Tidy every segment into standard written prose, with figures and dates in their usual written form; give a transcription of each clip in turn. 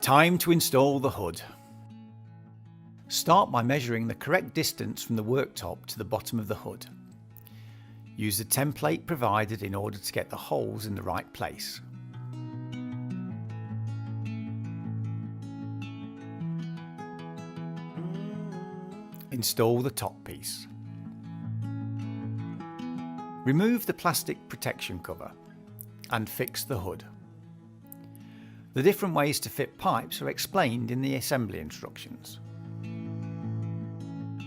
Time to install the hood. Start by measuring the correct distance from the worktop to the bottom of the hood. Use the template provided in order to get the holes in the right place. Install the top piece. Remove the plastic protection cover and fix the hood. The different ways to fit pipes are explained in the assembly instructions.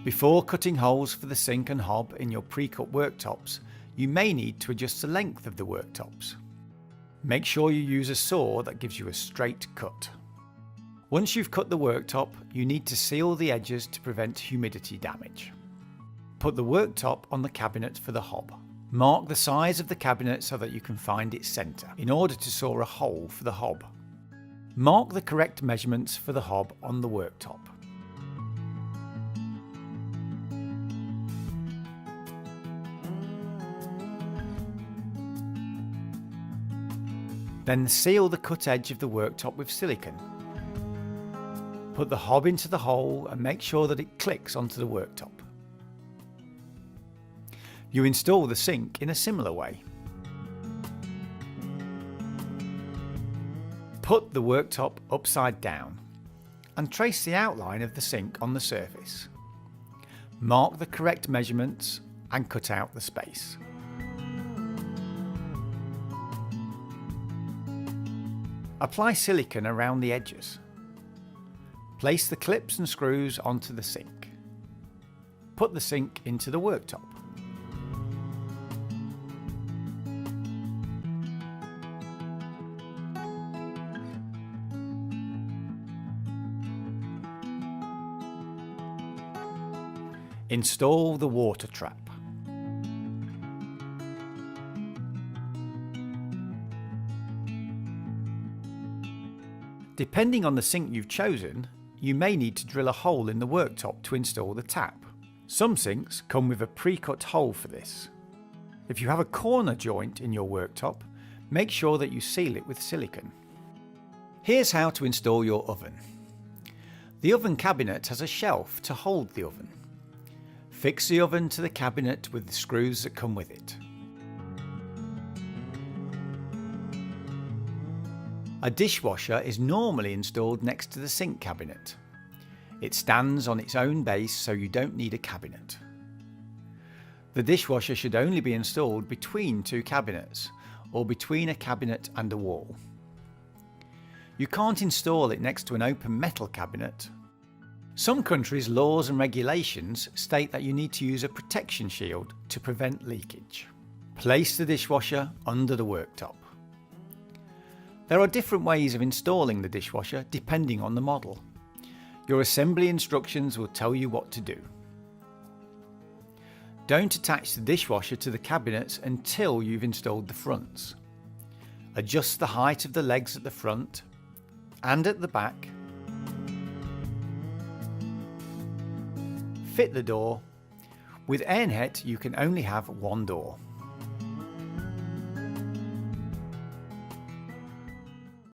Before cutting holes for the sink and hob in your pre-cut worktops, you may need to adjust the length of the worktops. Make sure you use a saw that gives you a straight cut. Once you've cut the worktop, you need to seal the edges to prevent humidity damage. Put the worktop on the cabinet for the hob. Mark the size of the cabinet so that you can find its centre in order to saw a hole for the hob. Mark the correct measurements for the hob on the worktop. Then seal the cut edge of the worktop with silicone. Put the hob into the hole and make sure that it clicks onto the worktop. You install the sink in a similar way. Put the worktop upside down and trace the outline of the sink on the surface. Mark the correct measurements and cut out the space. Apply silicone around the edges. Place the clips and screws onto the sink. Put the sink into the worktop. Install the water trap. Depending on the sink you've chosen, you may need to drill a hole in the worktop to install the tap. Some sinks come with a pre-cut hole for this. If you have a corner joint in your worktop, make sure that you seal it with silicone. Here's how to install your oven. The oven cabinet has a shelf to hold the oven. Fix the oven to the cabinet with the screws that come with it. A dishwasher is normally installed next to the sink cabinet. It stands on its own base, so you don't need a cabinet. The dishwasher should only be installed between two cabinets or between a cabinet and a wall. You can't install it next to an open metal cabinet. Some countries' laws and regulations state that you need to use a protection shield to prevent leakage. Place the dishwasher under the worktop. There are different ways of installing the dishwasher depending on the model. Your assembly instructions will tell you what to do. Don't attach the dishwasher to the cabinets until you've installed the fronts. Adjust the height of the legs at the front and at the back. Fit the door. With ENHET you can only have one door.